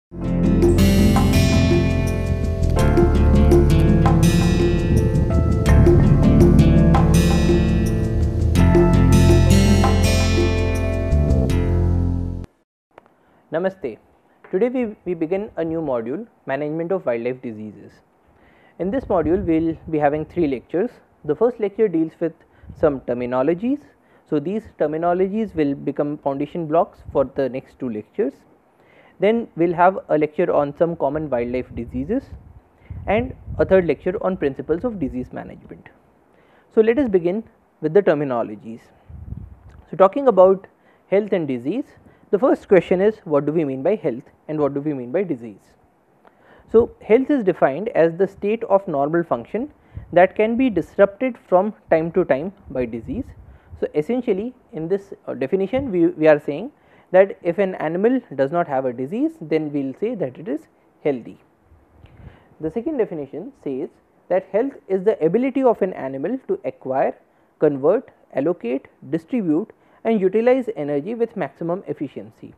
Namaste. Today we begin a new module, Management of Wildlife Diseases. In this module, we will be having 3 lectures. The first lecture deals with some terminologies. So, these terminologies will become foundation blocks for the next 2 lectures. Then we will have a lecture on some common wildlife diseases and a third lecture on principles of disease management. So, let us begin with the terminologies. So, talking about health and disease, the first question is, what do we mean by health and what do we mean by disease? So, health is defined as the state of normal function that can be disrupted from time to time by disease. So, essentially in this definition we are saying that if an animal does not have a disease, then we will say that it is healthy. The second definition says that health is the ability of an animal to acquire, convert, allocate, distribute and utilize energy with maximum efficiency.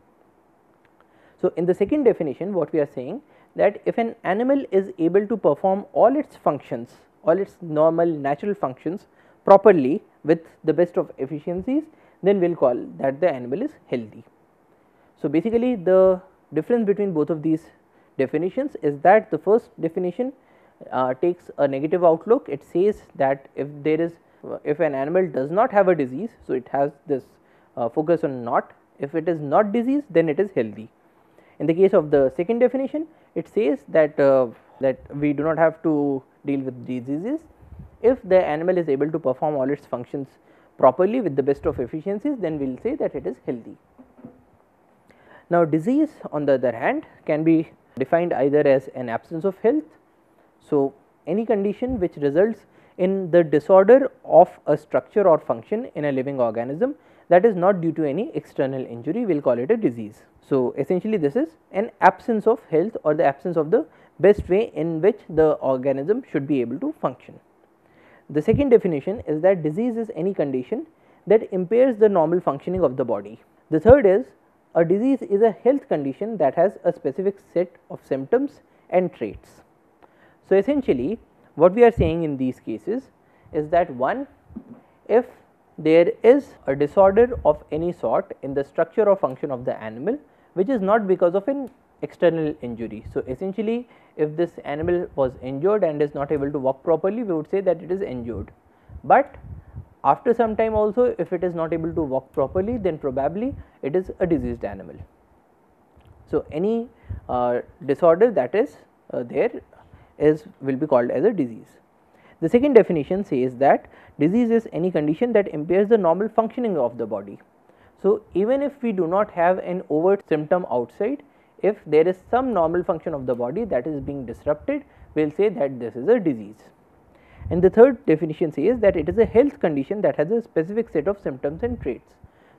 So, in the second definition, what we are saying that if an animal is able to perform all its functions, all its normal natural functions properly with the best of efficiencies, then we will call that the animal is healthy. So, basically the difference between both of these definitions is that the first definition takes a negative outlook. It says that if an animal does not have a disease, so it has this focus on not. If it is not disease, then it is healthy. In the case of the second definition, it says that we do not have to deal with diseases. If the animal is able to perform all its functions properly with the best of efficiencies, then we will say that it is healthy. Now, disease on the other hand can be defined either as an absence of health. So, any condition which results in the disorder of a structure or function in a living organism that is not due to any external injury, we will call it a disease. So, essentially this is an absence of health or the absence of the best way in which the organism should be able to function. The second definition is that disease is any condition that impairs the normal functioning of the body. The third is a disease is a health condition that has a specific set of symptoms and traits. So, essentially what we are saying in these cases is that one, if there is a disorder of any sort in the structure or function of the animal which is not because of an external injury. So, essentially if this animal was injured and is not able to walk properly, we would say that it is injured, but after some time also if it is not able to walk properly, then probably it is a diseased animal. So, any disorder that is will be called as a disease. The second definition says that disease is any condition that impairs the normal functioning of the body. So, even if we do not have an overt symptom outside, if there is some normal function of the body that is being disrupted, we will say that this is a disease. And the third definition says that it is a health condition that has a specific set of symptoms and traits.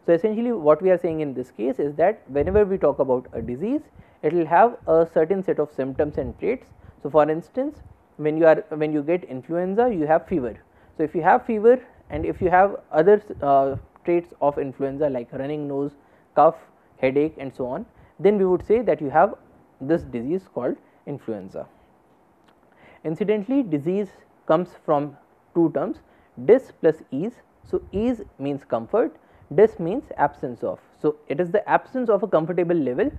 So, essentially what we are saying in this case is that whenever we talk about a disease, it will have a certain set of symptoms and traits. So, for instance, when you get influenza, you have fever. So, if you have fever and if you have other traits of influenza like running nose, cough, headache and so on, then we would say that you have this disease called influenza. Incidentally, disease comes from two terms, dis plus ease. So, ease means comfort, dis means absence of. So, it is the absence of a comfortable level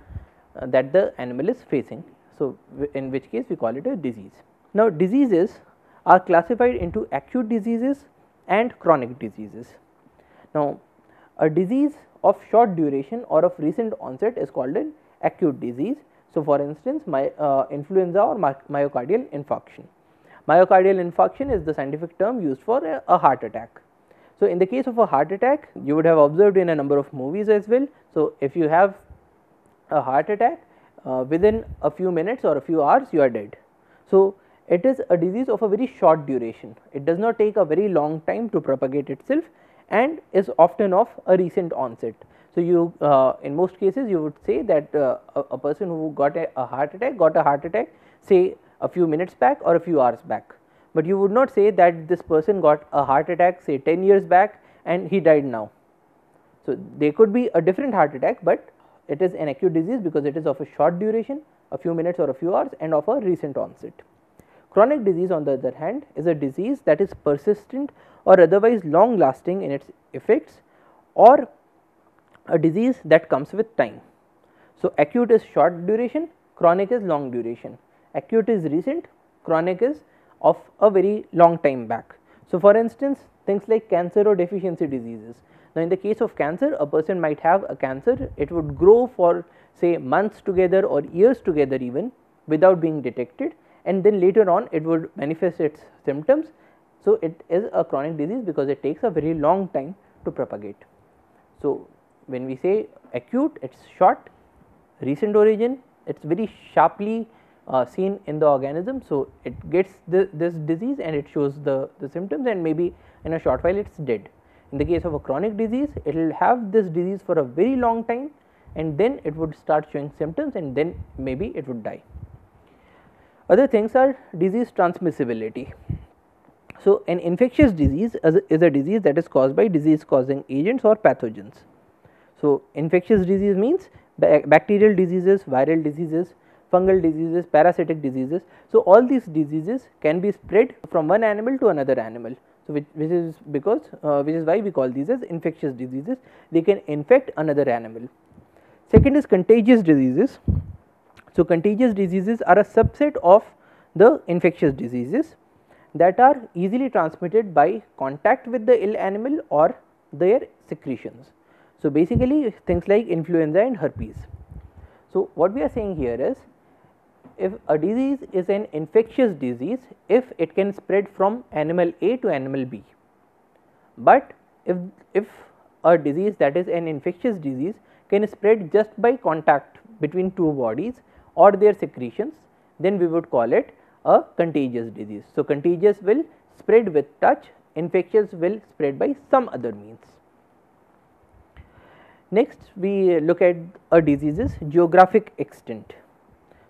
that the animal is facing. So, in which case we call it a disease. Now, diseases are classified into acute diseases and chronic diseases. Now, a disease of short duration or of recent onset is called an acute disease. So, for instance, influenza or myocardial infarction. Myocardial infarction is the scientific term used for a heart attack. So, in the case of a heart attack, you would have observed in a number of movies as well. So, if you have a heart attack, within a few minutes or a few hours you are dead. So, it is a disease of a very short duration. It does not take a very long time to propagate itself and is often of a recent onset. So, you in most cases you would say that a person who got a heart attack say a few minutes back or a few hours back, but you would not say that this person got a heart attack say 10 years back and he died now. So, there could be a different heart attack, but it is an acute disease because it is of a short duration, a few minutes or a few hours, and of a recent onset. Chronic disease, on the other hand, is a disease that is persistent or otherwise long lasting in its effects, or a disease that comes with time. So, acute is short duration, chronic is long duration. Acute is recent, chronic is of a very long time back. So, for instance, things like cancer or deficiency diseases. Now, in the case of cancer, a person might have a cancer, it would grow for say months together or years together even without being detected, and then later on it would manifest its symptoms. So, it is a chronic disease because it takes a very long time to propagate. So, when we say acute, it is short, recent origin, it is very sharply seen in the organism. So, it gets this disease and it shows the symptoms, and maybe in a short while it is dead. In the case of a chronic disease, it will have this disease for a very long time, and then it would start showing symptoms, and then maybe it would die. Other things are disease transmissibility. So, an infectious disease is a disease that is caused by disease causing agents or pathogens. So, infectious disease means bacterial diseases, viral diseases, fungal diseases, parasitic diseases. So, all these diseases can be spread from one animal to another animal. So, which is because which is why we call these as infectious diseases. They can infect another animal. Second is contagious diseases. So, contagious diseases are a subset of the infectious diseases that are easily transmitted by contact with the ill animal or their secretions. So, basically things like influenza and herpes. So, what we are saying here is, if a disease is an infectious disease, if it can spread from animal A to animal B, but if a disease that is an infectious disease can spread just by contact between two bodies or their secretions, then we would call it a contagious disease. So, contagious will spread with touch, infectious will spread by some other means. Next, we look at a disease's geographic extent.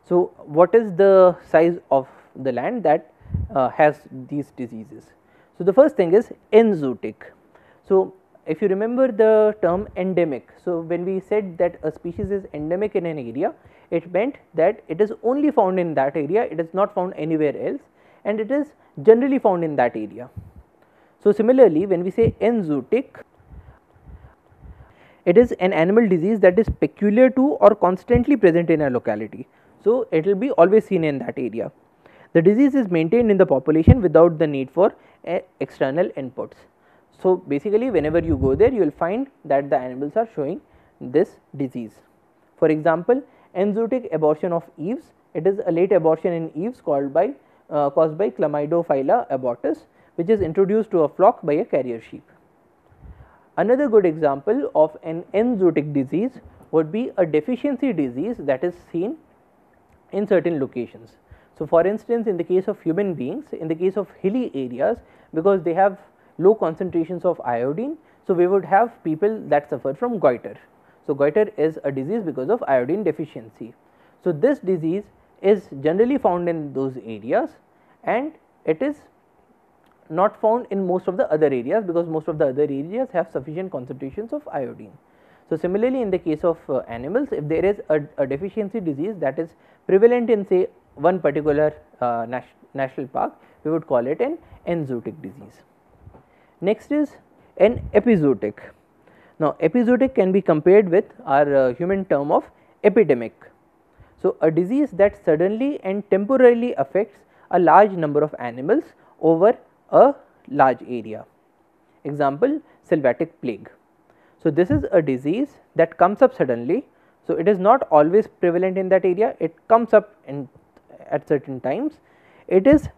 So, what is the size of the land that has these diseases? So, the first thing is enzootic. So, if you remember the term endemic, so when we said that a species is endemic in an area, it meant that it is only found in that area, it is not found anywhere else, and it is generally found in that area. So, similarly, when we say enzootic, it is an animal disease that is peculiar to or constantly present in a locality. So, it will be always seen in that area. The disease is maintained in the population without the need for external inputs. So, basically whenever you go there, you will find that the animals are showing this disease. For example, enzootic abortion of eaves, it is a late abortion in eaves caused by Chlamydophila abortus, which is introduced to a flock by a carrier sheep. Another good example of an enzootic disease would be a deficiency disease that is seen in certain locations. So, for instance, in the case of human beings, in the case of hilly areas, because they have low concentrations of iodine, so we would have people that suffer from goiter. So, goiter is a disease because of iodine deficiency. So, this disease is generally found in those areas, and it is not found in most of the other areas because most of the other areas have sufficient concentrations of iodine. So, similarly, in the case of animals, if there is a deficiency disease that is prevalent in say one particular national park, we would call it an enzootic disease. Next is an epizootic. Now, epizootic can be compared with our human term of epidemic. So, a disease that suddenly and temporarily affects a large number of animals over a large area. Example, sylvatic plague. So, this is a disease that comes up suddenly. So, it is not always prevalent in that area, it comes up at certain times, it is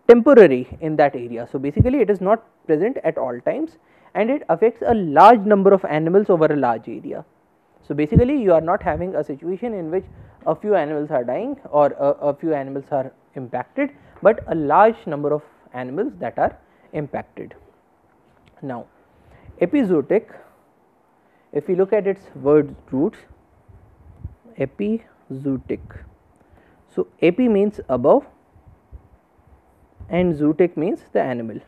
temporary in that area. So, basically it is not present at all times, and it affects a large number of animals over a large area. So, basically you are not having a situation in which a few animals are dying or a few animals are impacted, but a large number of animals that are impacted. Now, epizootic, if we look at its word roots, epizootic. So, epi means above and zootic means the animal.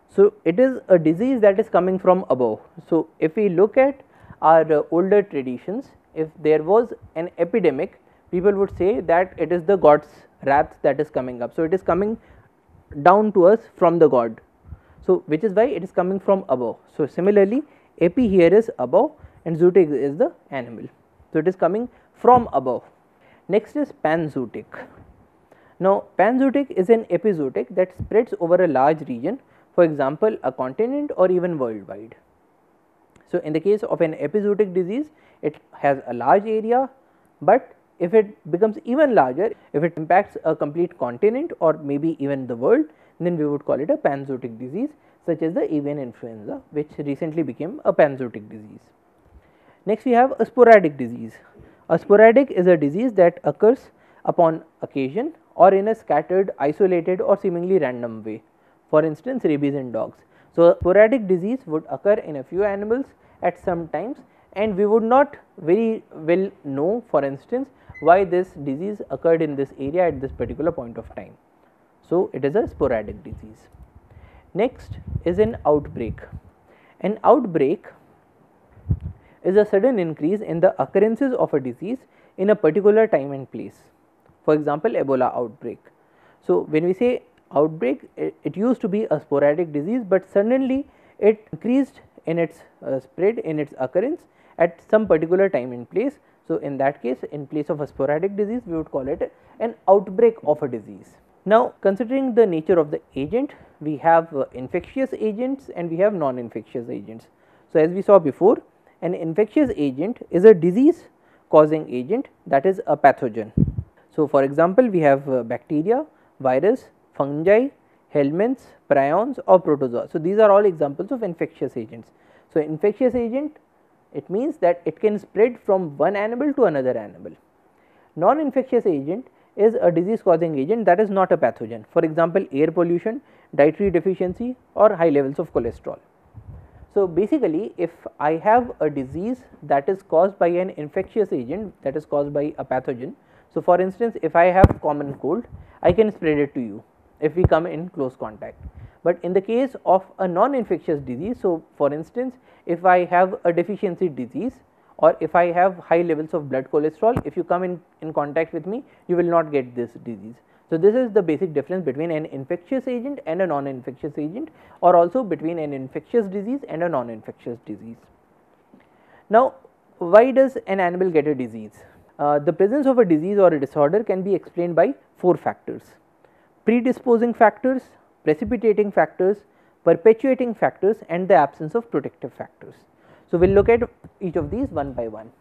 So, it is a disease that is coming from above. So, if we look at our older traditions, if there was an epidemic, people would say that it is the god's wrath that is coming up. So, it is coming down to us from the god. So, which is why it is coming from above. So, similarly epi here is above and zootic is the animal. So, it is coming from above. Next is panzootic. Now, panzootic is an epizootic that spreads over a large region, for example, a continent or even worldwide. So, in the case of an epizootic disease, it has a large area, but if it becomes even larger, if it impacts a complete continent or maybe even the world, then we would call it a panzootic disease, such as the avian influenza, which recently became a panzootic disease. Next, we have a sporadic disease. A sporadic is a disease that occurs upon occasion or in a scattered, isolated or seemingly random way. For instance, rabies in dogs. So, a sporadic disease would occur in a few animals at some times, and we would not very well know, for instance, why this disease occurred in this area at this particular point of time. So, it is a sporadic disease. Next is an outbreak. An outbreak is a sudden increase in the occurrences of a disease in a particular time and place. For example, Ebola outbreak. So, when we say outbreak, it used to be a sporadic disease, but suddenly it increased in its spread, in its occurrence at some particular time and place. So, in that case, in place of a sporadic disease, we would call it an outbreak of a disease. Now, considering the nature of the agent, we have infectious agents and we have non-infectious agents. So, as we saw before, an infectious agent is a disease causing agent, that is a pathogen. So, for example, we have bacteria, virus, fungi, helminths, prions or protozoa. So, these are all examples of infectious agents. So, infectious agent, it means that it can spread from one animal to another animal. Non-infectious agent is a disease causing agent that is not a pathogen. For example, air pollution, dietary deficiency or high levels of cholesterol. So, basically if I have a disease that is caused by an infectious agent, that is caused by a pathogen. So, for instance, if I have common cold, I can spread it to you if we come in close contact. But in the case of a non-infectious disease, so for instance, if I have a deficiency disease or if I have high levels of blood cholesterol, if you come in contact with me, you will not get this disease. So, this is the basic difference between an infectious agent and a non-infectious agent, or also between an infectious disease and a non-infectious disease. Now, why does an animal get a disease? The presence of a disease or a disorder can be explained by 4 factors: predisposing factors, precipitating factors, perpetuating factors and the absence of protective factors. So, we will look at each of these one by one.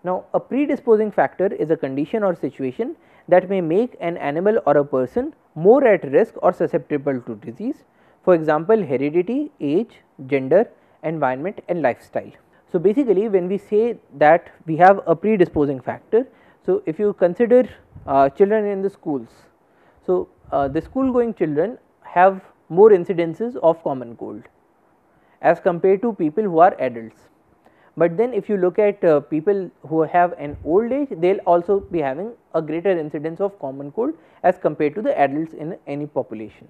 Now, a predisposing factor is a condition or situation that may make an animal or a person more at risk or susceptible to disease. For example, heredity, age, gender, environment and lifestyle. So, basically when we say that we have a predisposing factor, so if you consider children in the schools, so the school going children have more incidences of common cold as compared to people who are adults. But then if you look at people who have an old age, they will also be having a greater incidence of common cold as compared to the adults in any population.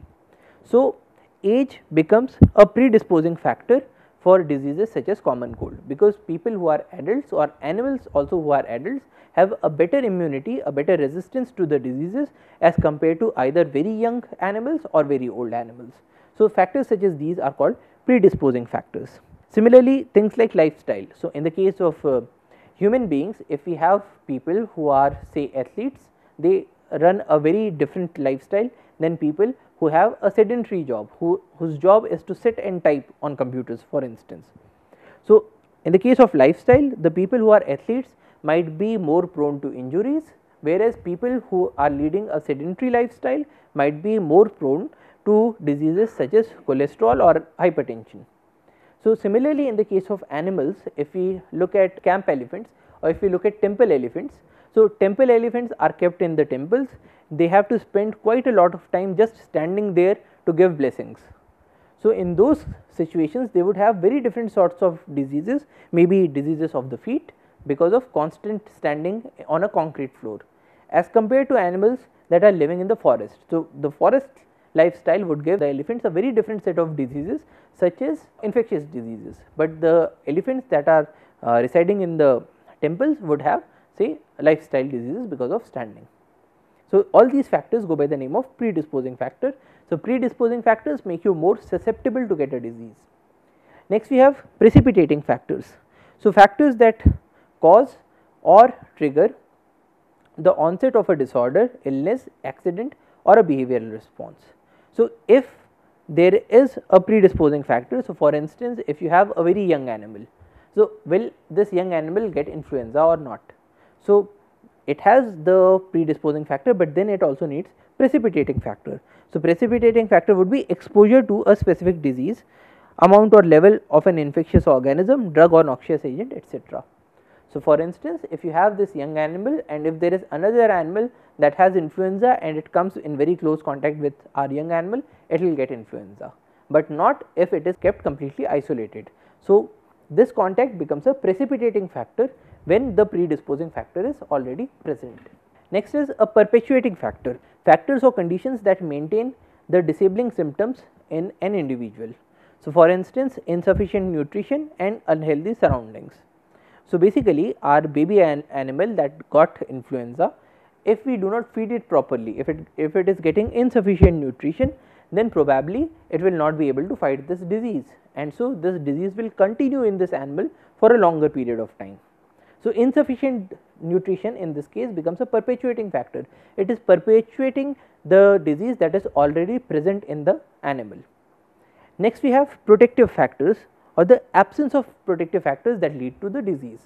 So, age becomes a predisposing factor for diseases such as common cold, because people who are adults or animals also who are adults have a better immunity, a better resistance to the diseases as compared to either very young animals or very old animals. So, factors such as these are called predisposing factors. Similarly, things like lifestyle. So, in the case of human beings, if we have people who are say athletes, they run a very different lifestyle than people who have a sedentary job, whose job is to sit and type on computers, for instance. So, in the case of lifestyle, the people who are athletes might be more prone to injuries, whereas people who are leading a sedentary lifestyle might be more prone to diseases such as cholesterol or hypertension. So, similarly in the case of animals, if we look at camp elephants or if we look at temple elephants, so temple elephants are kept in the temples, they have to spend quite a lot of time just standing there to give blessings. So, in those situations they would have very different sorts of diseases, maybe diseases of the feet because of constant standing on a concrete floor, as compared to animals that are living in the forest. So, the forest lifestyle would give the elephants a very different set of diseases such as infectious diseases, but the elephants that are residing in the temples would have say lifestyle diseases because of standing. So, all these factors go by the name of predisposing factor. So, predisposing factors make you more susceptible to get a disease. Next we have precipitating factors. So, factors that cause or trigger the onset of a disorder, illness, accident or a behavioral response. So, if there is a predisposing factor, so for instance, if you have a very young animal, so will this young animal get influenza or not? So, it has the predisposing factor, but then it also needs precipitating factor. So, precipitating factor would be exposure to a specific disease, amount or level of an infectious organism, drug or noxious agent, etc. So, for instance, if you have this young animal and if there is another animal that has influenza and it comes in very close contact with our young animal, it will get influenza, but not if it is kept completely isolated. So, this contact becomes a precipitating factor when the predisposing factor is already present. Next is a perpetuating factor, factors or conditions that maintain the disabling symptoms in an individual. So, for instance, insufficient nutrition and unhealthy surroundings. So, basically our baby animal that got influenza, if we do not feed it properly, if it is getting insufficient nutrition, then probably it will not be able to fight this disease, and so this disease will continue in this animal for a longer period of time. So, insufficient nutrition in this case becomes a perpetuating factor. It is perpetuating the disease that is already present in the animal. Next we have protective factors or the absence of protective factors that lead to the disease.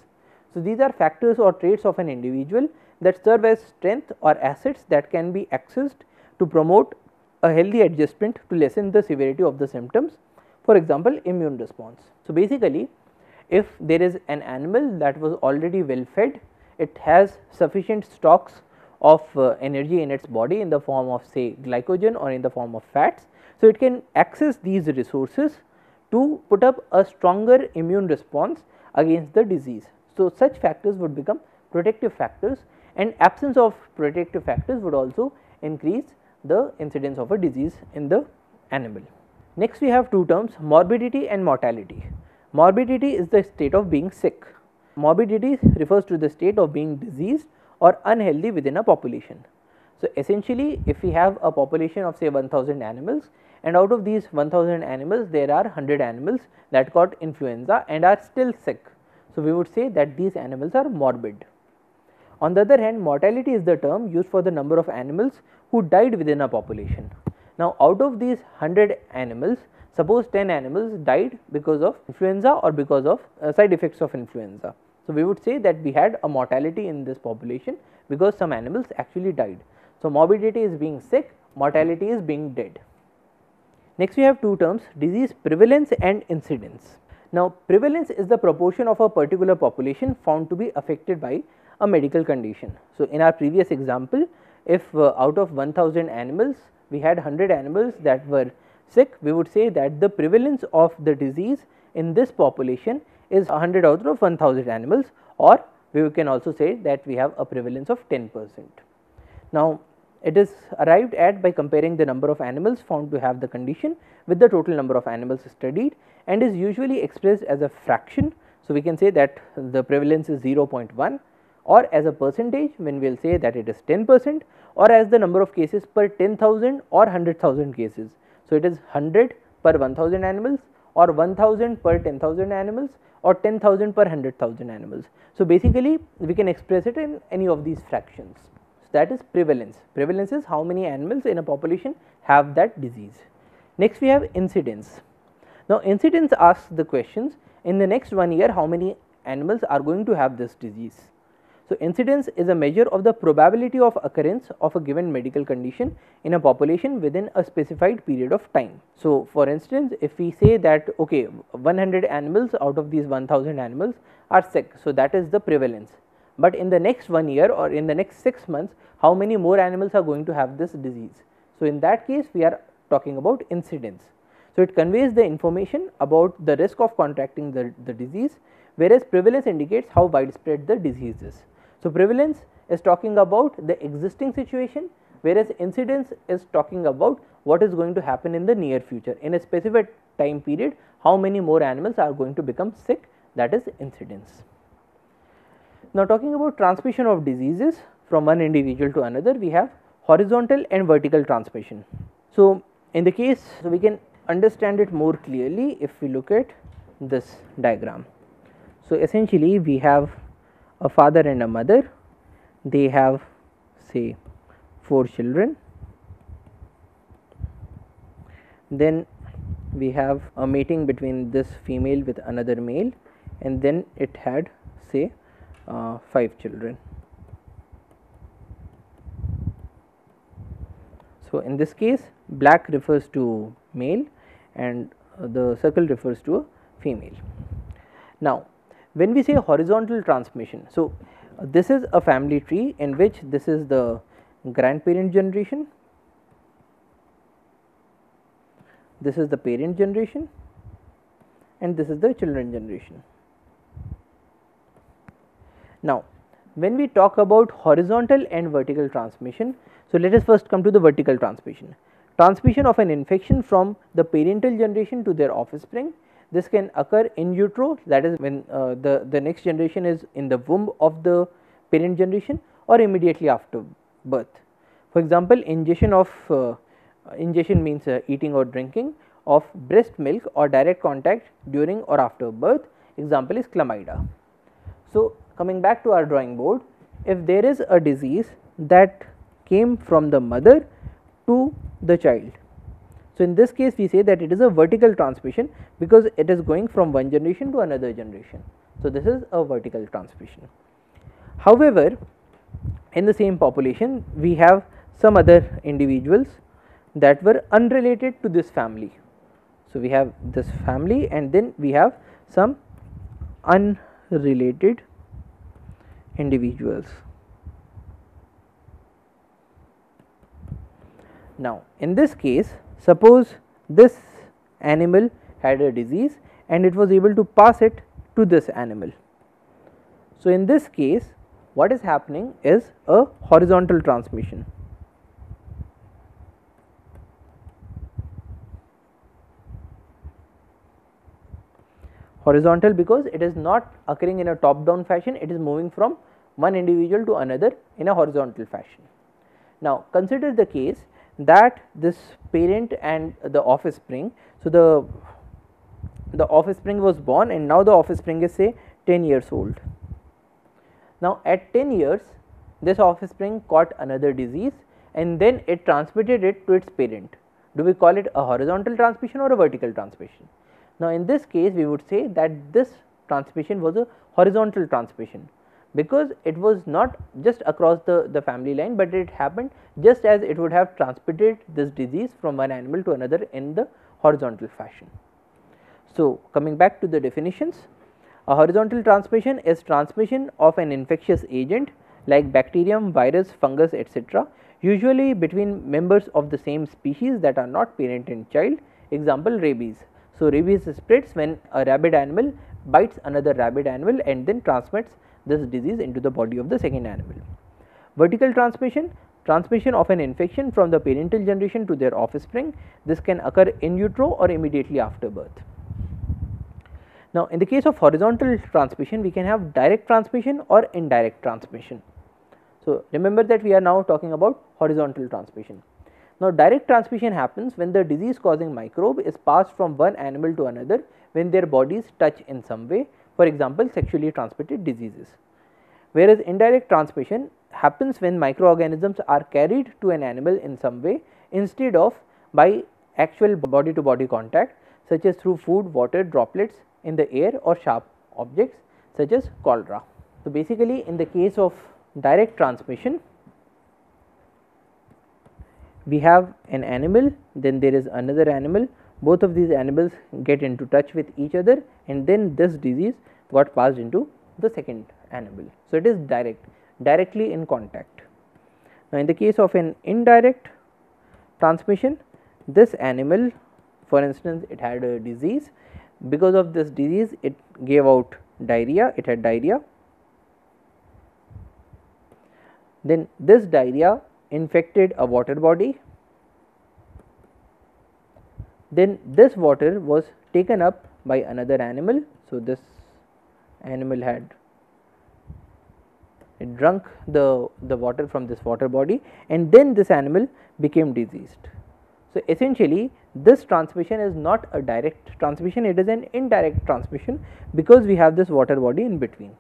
So, these are factors or traits of an individual that serve as strength or assets that can be accessed to promote a healthy adjustment to lessen the severity of the symptoms, for example, immune response. So, basically if there is an animal that was already well fed, it has sufficient stocks of energy in its body in the form of say glycogen or in the form of fats. So, it can access these resources to put up a stronger immune response against the disease. So, such factors would become protective factors, and absence of protective factors would also increase the incidence of a disease in the animal. Next we have two terms, morbidity and mortality. Morbidity is the state of being sick. Morbidity refers to the state of being diseased or unhealthy within a population. So, essentially if we have a population of say 1000 animals, and out of these 1000 animals there are 100 animals that got influenza and are still sick. So, we would say that these animals are morbid. On the other hand, mortality is the term used for the number of animals who died within a population. Now, out of these 100 animals, suppose 10 animals died because of influenza or because of side effects of influenza. So, we would say that we had a mortality in this population because some animals actually died. So, morbidity is being sick, mortality is being dead. Next we have two terms, disease prevalence and incidence. Now, prevalence is the proportion of a particular population found to be affected by a medical condition. So, in our previous example, if out of 1000 animals we had 100 animals that were sick, we would say that the prevalence of the disease in this population is 100 out of 1000 animals, or we can also say that we have a prevalence of 10%. Now, it is arrived at by comparing the number of animals found to have the condition with the total number of animals studied, and is usually expressed as a fraction. So, we can say that the prevalence is 0.1, or as a percentage when we will say that it is 10%, or as the number of cases per 10,000 or 100,000 cases. So, it is 100 per 1000 animals, or 1000 per 10,000 animals, or 10,000 per 100,000 animals. So, basically we can express it in any of these fractions. So, that is prevalence. Prevalence is how many animals in a population have that disease. Next we have incidence. Now, incidence asks the questions, in the next 1 year how many animals are going to have this disease. So, incidence is a measure of the probability of occurrence of a given medical condition in a population within a specified period of time. So, for instance, if we say that okay 100 animals out of these 1000 animals are sick, so that is the prevalence, but in the next 1 year or in the next 6 months how many more animals are going to have this disease. So, in that case we are talking about incidence. So, it conveys the information about the risk of contracting the disease, whereas prevalence indicates how widespread the disease is. So, prevalence is talking about the existing situation, whereas incidence is talking about what is going to happen in the near future. In a specific time period, how many more animals are going to become sick, that is incidence. Now, talking about transmission of diseases from one individual to another, we have horizontal and vertical transmission. So, in the case, we can understand it more clearly if we look at this diagram. So, essentially we have a father and a mother, they have say 4 children, then we have a mating between this female with another male, and then it had say 5 children. So, in this case black refers to male and the circle refers to a female. Now, when we say horizontal transmission, so this is a family tree in which this is the grandparent generation, this is the parent generation, and this is the children generation. Now, when we talk about horizontal and vertical transmission, so let us first come to the vertical transmission. Transmission of an infection from the parental generation to their offspring. This can occur in utero, that is when the next generation is in the womb of the parent generation, or immediately after birth. For example, ingestion means eating or drinking of breast milk or direct contact during or after birth. Example is chlamydia. So, coming back to our drawing board, if there is a disease that came from the mother to the child, so in this case we say that it is a vertical transmission because it is going from one generation to another generation. So, this is a vertical transmission. However, in the same population we have some other individuals that were unrelated to this family. So, we have this family and then we have some unrelated individuals. Now, in this case, suppose this animal had a disease and it was able to pass it to this animal. So, in this case what is happening is a horizontal transmission. Horizontal because it is not occurring in a top down fashion, it is moving from one individual to another in a horizontal fashion. Now, consider the case that this parent and the offspring, so the offspring was born and now the offspring is say 10 years old. Now, at 10 years this offspring caught another disease and then it transmitted it to its parent. Do we call it a horizontal transmission or a vertical transmission? Now, in this case we would say that this transmission was a horizontal transmission because it was not just across the family line, but it happened just as it would have transmitted this disease from one animal to another in the horizontal fashion. So, coming back to the definitions, a horizontal transmission is transmission of an infectious agent like bacterium, virus, fungus, etc., usually between members of the same species that are not parent and child. Example, rabies. So, rabies spreads when a rabid animal bites another rabid animal and then transmits this disease into the body of the second animal. Vertical transmission, transmission of an infection from the parental generation to their offspring. This can occur in utero or immediately after birth. Now, in the case of horizontal transmission, we can have direct transmission or indirect transmission. So, remember that we are now talking about horizontal transmission. Now, direct transmission happens when the disease causing microbe is passed from one animal to another when their bodies touch in some way, for example, sexually transmitted diseases. Whereas, indirect transmission happens when microorganisms are carried to an animal in some way instead of by actual body to body contact, such as through food, water, droplets in the air or sharp objects such as cholera. So, basically in the case of direct transmission, we have an animal, then there is another animal, both of these animals get into touch with each other and then this disease got passed into the second animal. So, it is directly in contact. Now, in the case of an indirect transmission, this animal, for instance, it had a disease. Because of this disease, it gave out diarrhea, it had diarrhea. Then this diarrhea infected a water body. Then this water was taken up by another animal. So, this animal had it drunk the water from this water body, and then this animal became diseased. So, essentially this transmission is not a direct transmission, it is an indirect transmission because we have this water body in between.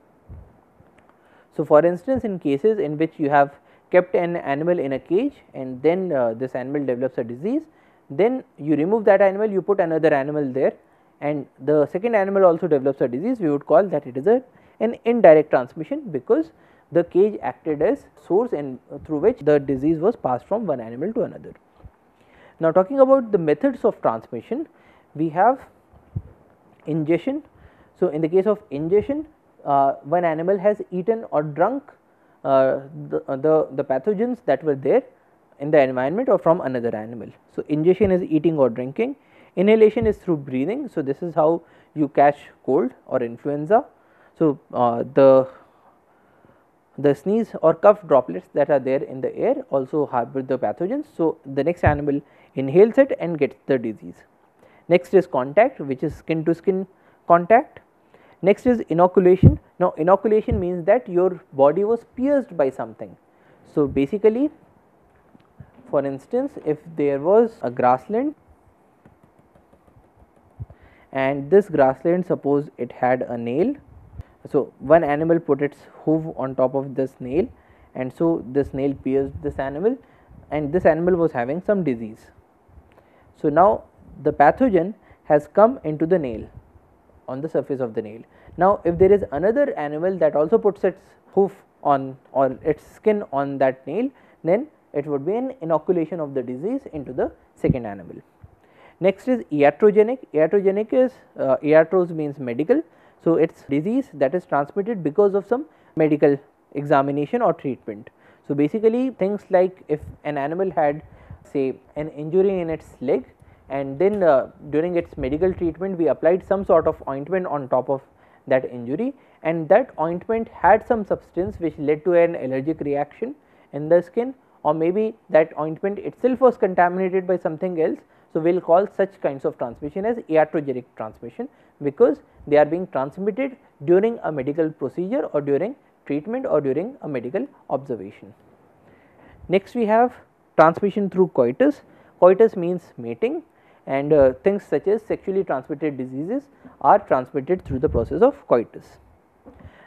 So, for instance, in cases in which you have kept an animal in a cage and then this animal develops a disease, then you remove that animal, you put another animal there, and the second animal also develops a disease, we would call that it is an indirect transmission because the cage acted as source and through which the disease was passed from one animal to another. Now, talking about the methods of transmission, we have ingestion. So, in the case of ingestion, one animal has eaten or drunk the pathogens that were there in the environment or from another animal. So, ingestion is eating or drinking, inhalation is through breathing. So, this is how you catch cold or influenza. So, the sneeze or cough droplets that are there in the air also harbor the pathogens. So, the next animal inhales it and gets the disease. Next is contact, which is skin to skin contact. Next is inoculation. Now, inoculation means that your body was pierced by something. So, basically, for instance, if there was a grassland and this grassland, suppose it had a nail. So, one animal put its hoof on top of this nail, and so this nail pierced this animal and this animal was having some disease. So, now the pathogen has come into the nail, on the surface of the nail. Now, if there is another animal that also puts its hoof on or its skin on that nail, then it would be an inoculation of the disease into the second animal. Next is iatrogenic. Iatrogenic is iatros means medical. So, it is disease that is transmitted because of some medical examination or treatment. So, basically things like if an animal had say an injury in its leg and then during its medical treatment we applied some sort of ointment on top of that injury, and that ointment had some substance which led to an allergic reaction in the skin, or maybe that ointment itself was contaminated by something else. So, we will call such kinds of transmission as iatrogenic transmission because they are being transmitted during a medical procedure or during treatment or during a medical observation. Next we have transmission through coitus. Coitus means mating, and things such as sexually transmitted diseases are transmitted through the process of coitus.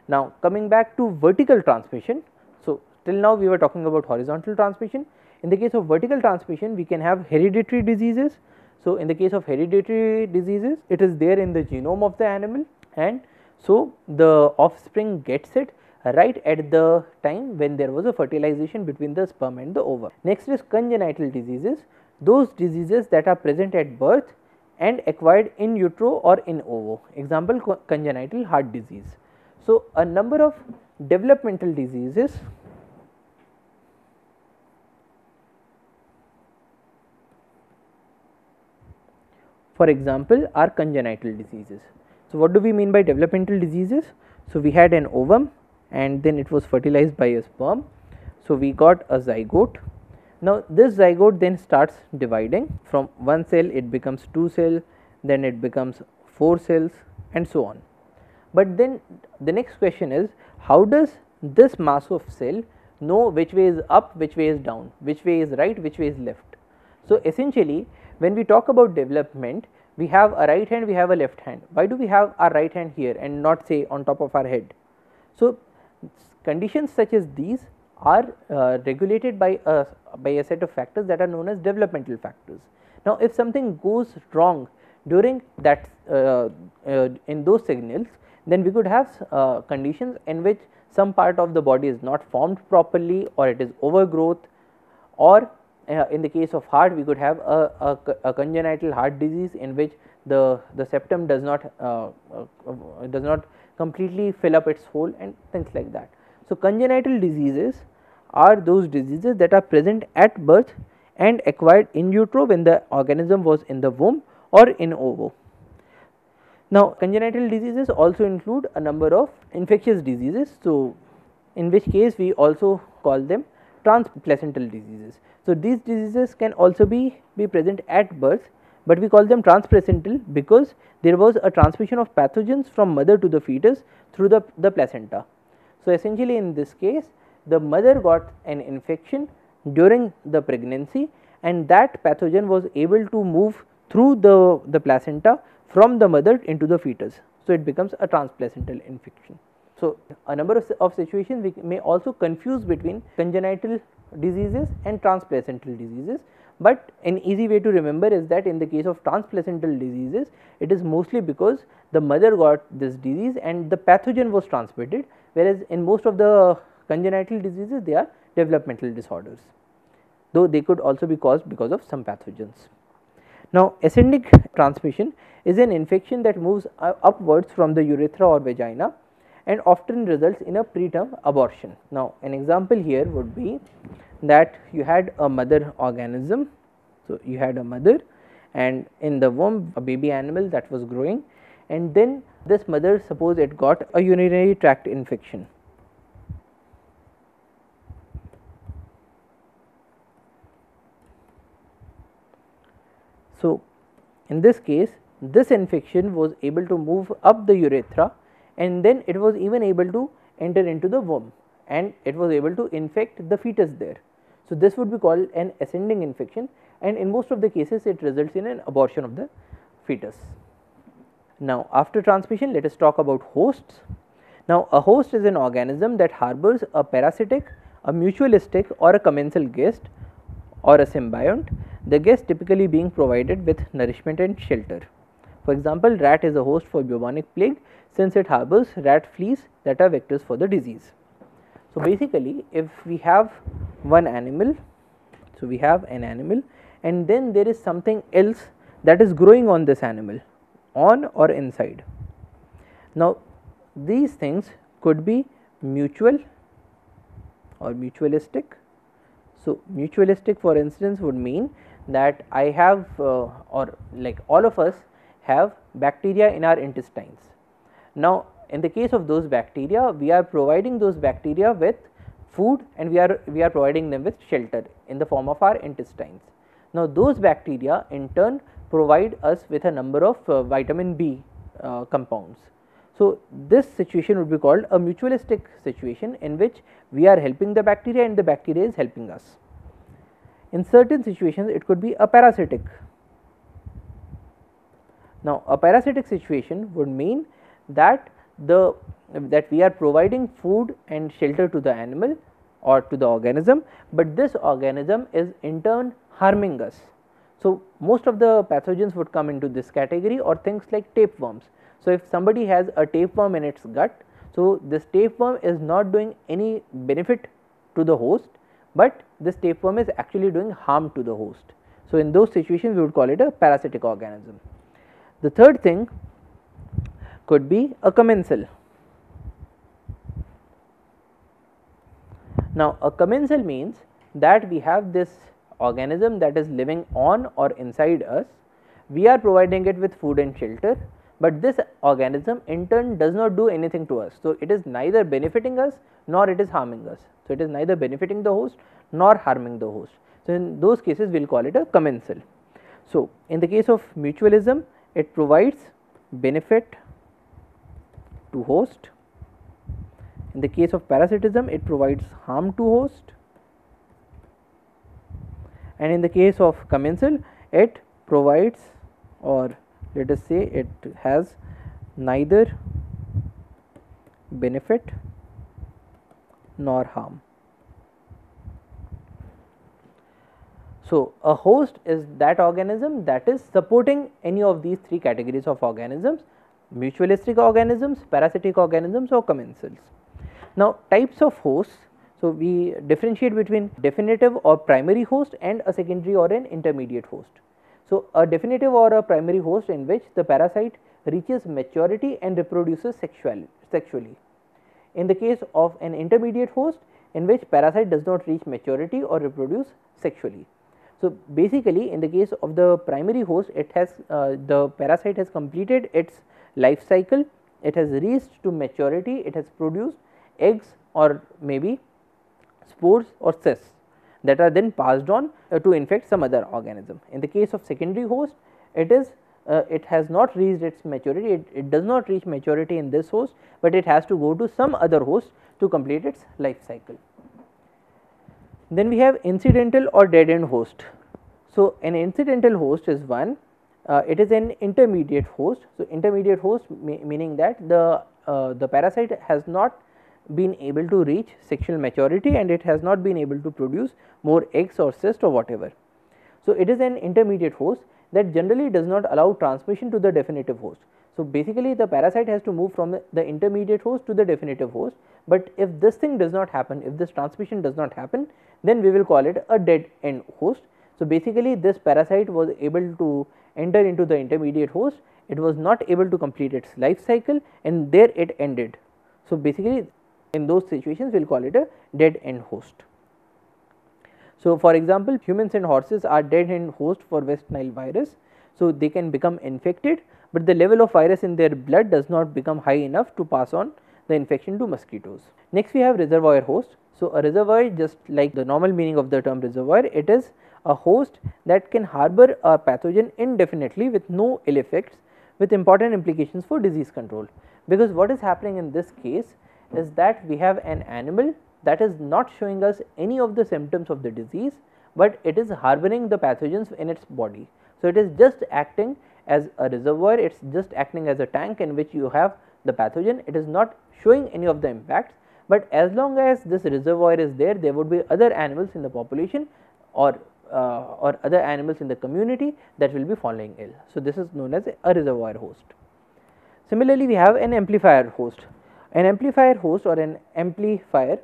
Now, coming back to vertical transmission. So, till now we were talking about horizontal transmission. In the case of vertical transmission, we can have hereditary diseases. So, in the case of hereditary diseases, it is there in the genome of the animal, and so the offspring gets it right at the time when there was a fertilization between the sperm and the ovum. Next is congenital diseases, those diseases that are present at birth and acquired in utero or in ovo. Example, congenital heart disease. So, a number of developmental diseases for example are congenital diseases. So, what do we mean by developmental diseases? So, we had an ovum and then it was fertilized by a sperm. So, we got a zygote. Now, this zygote then starts dividing, from one cell it becomes 2 cells, then it becomes 4 cells and so on. But then the next question is, how does this mass of cell know which way is up, which way is down, which way is right, which way is left? So, essentially when we talk about development, we have a right hand, we have a left hand. Why do we have our right hand here and not say on top of our head? So, conditions such as these are regulated by a set of factors that are known as developmental factors. Now, if something goes wrong during that in those signals, then we could have conditions in which some part of the body is not formed properly, or it is overgrowth, or in the case of heart we could have a congenital heart disease in which the septum does not completely fill up its hole and things like that. So, congenital diseases are those diseases that are present at birth and acquired in utero when the organism was in the womb or in ovo. Now, congenital diseases also include a number of infectious diseases. So, in which case we also call them transplacental diseases. So, these diseases can also be present at birth, but we call them transplacental because there was a transmission of pathogens from mother to the fetus through the placenta. So, essentially in this case the mother got an infection during the pregnancy, and that pathogen was able to move through the placenta from the mother into the fetus. So, it becomes a transplacental infection. So, a number of situations we may also confuse between congenital diseases and transplacental diseases, but an easy way to remember is that in the case of transplacental diseases, it is mostly because the mother got this disease and the pathogen was transmitted, whereas in most of the congenital diseases they are developmental disorders, though they could also be caused because of some pathogens. Now, ascending transmission is an infection that moves upwards from the urethra or vagina and often results in a preterm abortion. Now, an example here would be that you had a mother organism. So, you had a mother and in the womb a baby animal that was growing, and then this mother, suppose it got a urinary tract infection. So, in this case this infection was able to move up the urethra, and then it was even able to enter into the womb and it was able to infect the fetus there. So, this would be called an ascending infection, and in most of the cases it results in an abortion of the fetus. Now, after transmission, let us talk about hosts. Now, a host is an organism that harbors a parasitic, a mutualistic or a commensal guest or a symbiont, the guest typically being provided with nourishment and shelter. For example, rat is a host for bubonic plague since it harbors rat fleas that are vectors for the disease. So, basically if we have one animal, so we have an animal and then there is something else that is growing on this animal, on or inside. Now, these things could be mutual or mutualistic. So, mutualistic for instance would mean that I have or like all of us have bacteria in our intestines. Now, in the case of those bacteria, we are providing those bacteria with food and we are providing them with shelter in the form of our intestines. Now, those bacteria in turn provide us with a number of vitamin B compounds. So, this situation would be called a mutualistic situation in which we are helping the bacteria and the bacteria is helping us. In certain situations, it could be a parasitic. Now, a parasitic situation would mean that we are providing food and shelter to the animal or to the organism, but this organism is in turn harming us. So, most of the pathogens would come into this category, or things like tapeworms. So, if somebody has a tapeworm in its gut, so this tapeworm is not doing any benefit to the host, but this tapeworm is actually doing harm to the host. So, in those situations we would call it a parasitic organism. The third thing could be a commensal. Now, a commensal means that we have this organism that is living on or inside us, we are providing it with food and shelter, but this organism in turn does not do anything to us. So, it is neither benefiting us nor it is harming us. So, it is neither benefiting the host nor harming the host. So, in those cases we will call it a commensal. So, in the case of mutualism, it provides benefit to host. In the case of parasitism, it provides harm to host, and in the case of commensal, it provides, or let us say it has neither benefit nor harm. So, a host is that organism that is supporting any of these three categories of organisms: mutualistic organisms, parasitic organisms or commensals. Now, types of hosts. So, we differentiate between definitive or primary host and a secondary or an intermediate host. So, a definitive or a primary host in which the parasite reaches maturity and reproduces sexually. In the case of an intermediate host, in which parasite does not reach maturity or reproduce sexually. So, basically in the case of the primary host, it has the parasite has completed its life cycle, it has reached to maturity, it has produced eggs or maybe spores or cysts that are then passed on to infect some other organism. In the case of secondary host, it has not reached its maturity, it does not reach maturity in this host, but it has to go to some other host to complete its life cycle. Then we have incidental or dead end host. So, an incidental host is one, it is an intermediate host. So, intermediate host meaning that the parasite has not been able to reach sexual maturity and it has not been able to produce more eggs or cyst or whatever. So, it is an intermediate host that generally does not allow transmission to the definitive host. So, basically the parasite has to move from the intermediate host to the definitive host, but if this thing does not happen, if this transmission does not happen, then we will call it a dead end host. So, basically this parasite was able to enter into the intermediate host, it was not able to complete its life cycle and there it ended. So, basically in those situations we will call it a dead end host. So, for example, humans and horses are dead end host for West Nile virus. So, they can become infected, but the level of virus in their blood does not become high enough to pass on the infection to mosquitoes. Next we have reservoir host. So, a reservoir, just like the normal meaning of the term reservoir, it is a host that can harbor a pathogen indefinitely with no ill effects, with important implications for disease control. Because what is happening in this case is that we have an animal that is not showing us any of the symptoms of the disease, but it is harboring the pathogens in its body. So, it is just acting as a reservoir, it is just acting as a tank in which you have the pathogen, it is not showing any of the impacts, but as long as this reservoir is there, there would be other animals in the population or other animals in the community that will be falling ill. So, this is known as a reservoir host. Similarly, we have an amplifier host. An amplifier host or an amplifier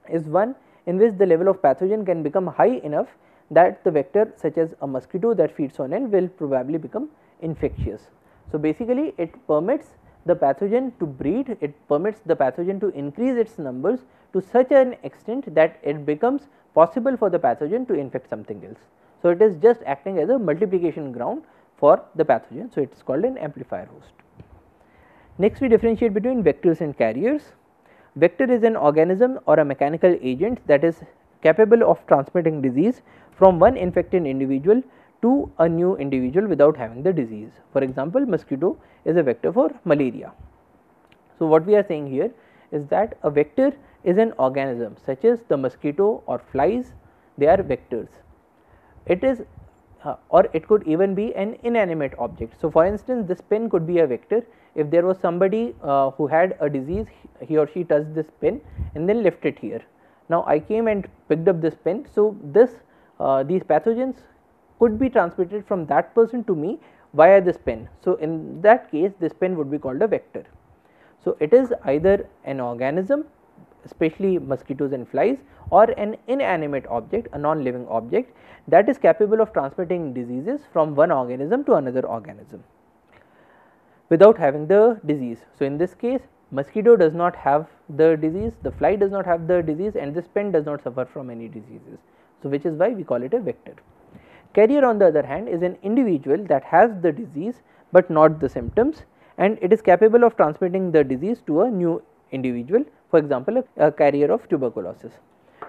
is one in which the level of pathogen can become high enough that the vector such as a mosquito that feeds on it will probably become infectious. So, basically it permits the pathogen to breed, it permits the pathogen to increase its numbers to such an extent that it becomes possible for the pathogen to infect something else. So, it is just acting as a multiplication ground for the pathogen. So, it is called an amplifier host. Next we differentiate between vectors and carriers. Vector is an organism or a mechanical agent that is capable of transmitting disease from one infected individual to a new individual without having the disease. For example, mosquito is a vector for malaria. So, what we are saying here is that a vector is an organism such as the mosquito or flies, they are vectors. It is or it could even be an inanimate object. So, for instance, this pen could be a vector. If there was somebody who had a disease, he or she touched this pen and then left it here. Now, I came and picked up this pen. So, these pathogens could be transmitted from that person to me via this pen. So, in that case this pen would be called a vector. So, it is either an organism, especially mosquitoes and flies, or an inanimate object, a non-living object that is capable of transmitting diseases from one organism to another organism without having the disease. So, in this case mosquito does not have the disease, the fly does not have the disease, and this pen does not suffer from any diseases. So, which is why we call it a vector. Carrier on the other hand is an individual that has the disease, but not the symptoms, and it is capable of transmitting the disease to a new individual, for example, a carrier of tuberculosis.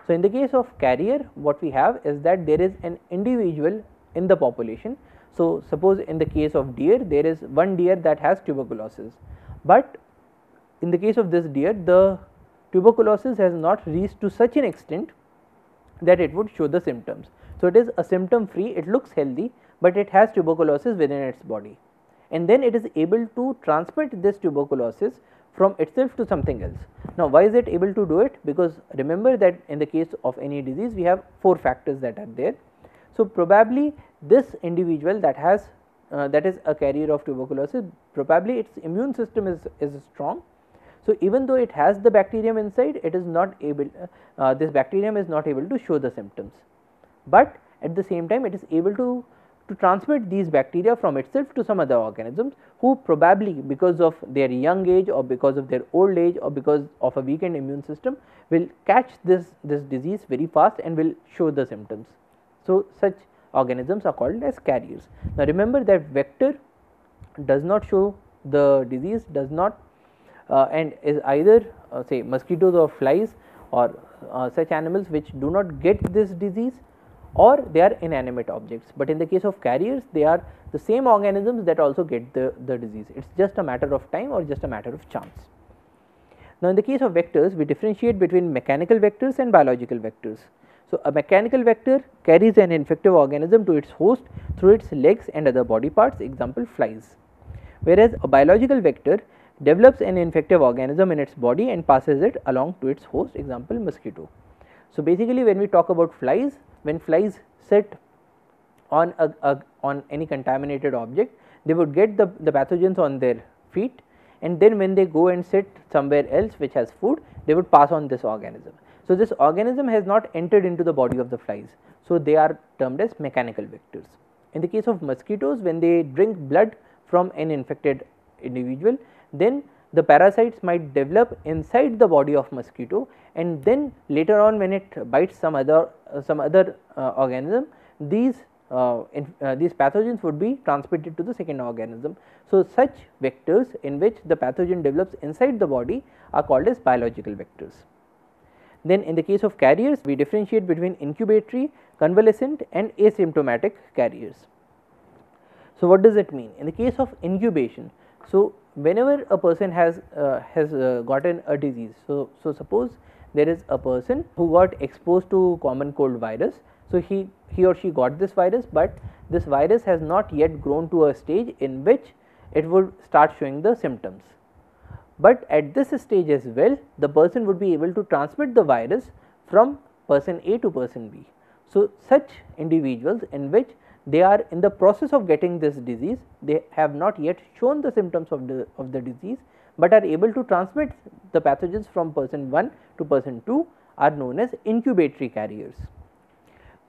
So, in the case of carrier, what we have is that there is an individual in the population. So, suppose in the case of deer, there is one deer that has tuberculosis, but in the case of this deer, the tuberculosis has not reached to such an extent that it would show the symptoms. So, it is a symptom free, it looks healthy, but it has tuberculosis within its body, and then it is able to transmit this tuberculosis from itself to something else. Now, why is it able to do it? Because remember that in the case of any disease, we have 4 factors that are there. So, probably this individual that has that is a carrier of tuberculosis, probably its immune system is strong. So, even though it has the bacterium inside, it is not able this bacterium is not able to show the symptoms, but at the same time it is able to transmit these bacteria from itself to some other organisms who probably because of their young age or because of their old age or because of a weakened immune system will catch this disease very fast and will show the symptoms. So, such organisms are called as carriers. Now, remember that vector does not show the disease, does not and is either say mosquitoes or flies or such animals which do not get this disease, or they are inanimate objects. But in the case of carriers, they are the same organisms that also get the disease. It is just a matter of time or just a matter of chance. Now, in the case of vectors, we differentiate between mechanical vectors and biological vectors. So, a mechanical vector carries an infective organism to its host through its legs and other body parts, example flies, whereas a biological vector develops an infective organism in its body and passes it along to its host, example mosquito. So, basically when we talk about flies, when flies sit on on any contaminated object, they would get the pathogens on their feet, and then when they go and sit somewhere else which has food, they would pass on this organism. So, this organism has not entered into the body of the flies. So, they are termed as mechanical vectors. In the case of mosquitoes, when they drink blood from an infected individual, then the parasites might develop inside the body of mosquito, and then later on when it bites some other organism, these pathogens would be transmitted to the second organism. So, such vectors in which the pathogen develops inside the body are called as biological vectors. Then in the case of carriers, we differentiate between incubatory, convalescent and asymptomatic carriers. So, what does it mean? In the case of incubation, so whenever a person has gotten a disease, so suppose there is a person who got exposed to common cold virus. So, he or she got this virus, but this virus has not yet grown to a stage in which it would start showing the symptoms. But at this stage as well, the person would be able to transmit the virus from person A to person B. So, such individuals in which they are in the process of getting this disease, they have not yet shown the symptoms of the disease, but are able to transmit the pathogens from person 1 to person 2 are known as incubatory carriers.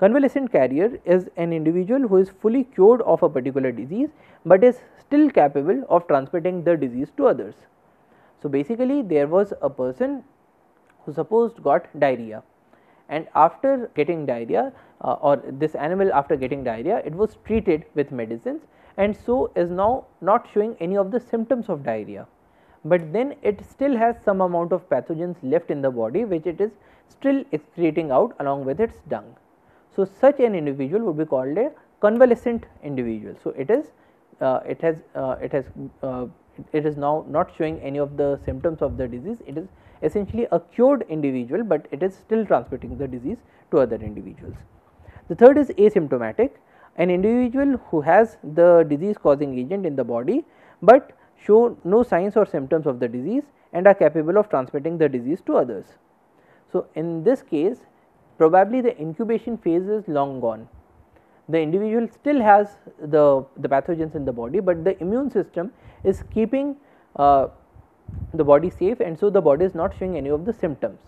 Convalescent carrier is an individual who is fully cured of a particular disease, but is still capable of transmitting the disease to others. So, basically there was a person who supposed got diarrhea, and after getting diarrhea or this animal after getting diarrhea, it was treated with medicines, and so is now not showing any of the symptoms of diarrhea, but then it still has some amount of pathogens left in the body which it is still excreting out along with its dung. So, such an individual would be called a convalescent individual. So, it is now not showing any of the symptoms of the disease. It is essentially a cured individual, but it is still transmitting the disease to other individuals. The third is asymptomatic, an individual who has the disease causing agent in the body, but show no signs or symptoms of the disease and are capable of transmitting the disease to others. So, in this case, probably the incubation phase is long gone. The individual still has the pathogens in the body, but the immune system is keeping the body safe, and so the body is not showing any of the symptoms,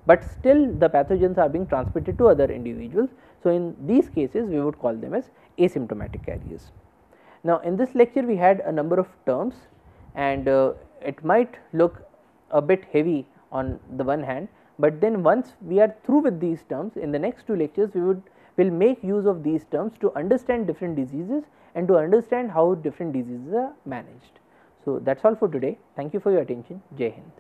but still the pathogens are being transmitted to other individuals. So, in these cases we would call them as asymptomatic carriers. Now, in this lecture we had a number of terms, and it might look a bit heavy on the one hand, but then once we are through with these terms, in the next two lectures we will make use of these terms to understand different diseases and to understand how different diseases are managed. So, that is all for today. Thank you for your attention. Jai Hind.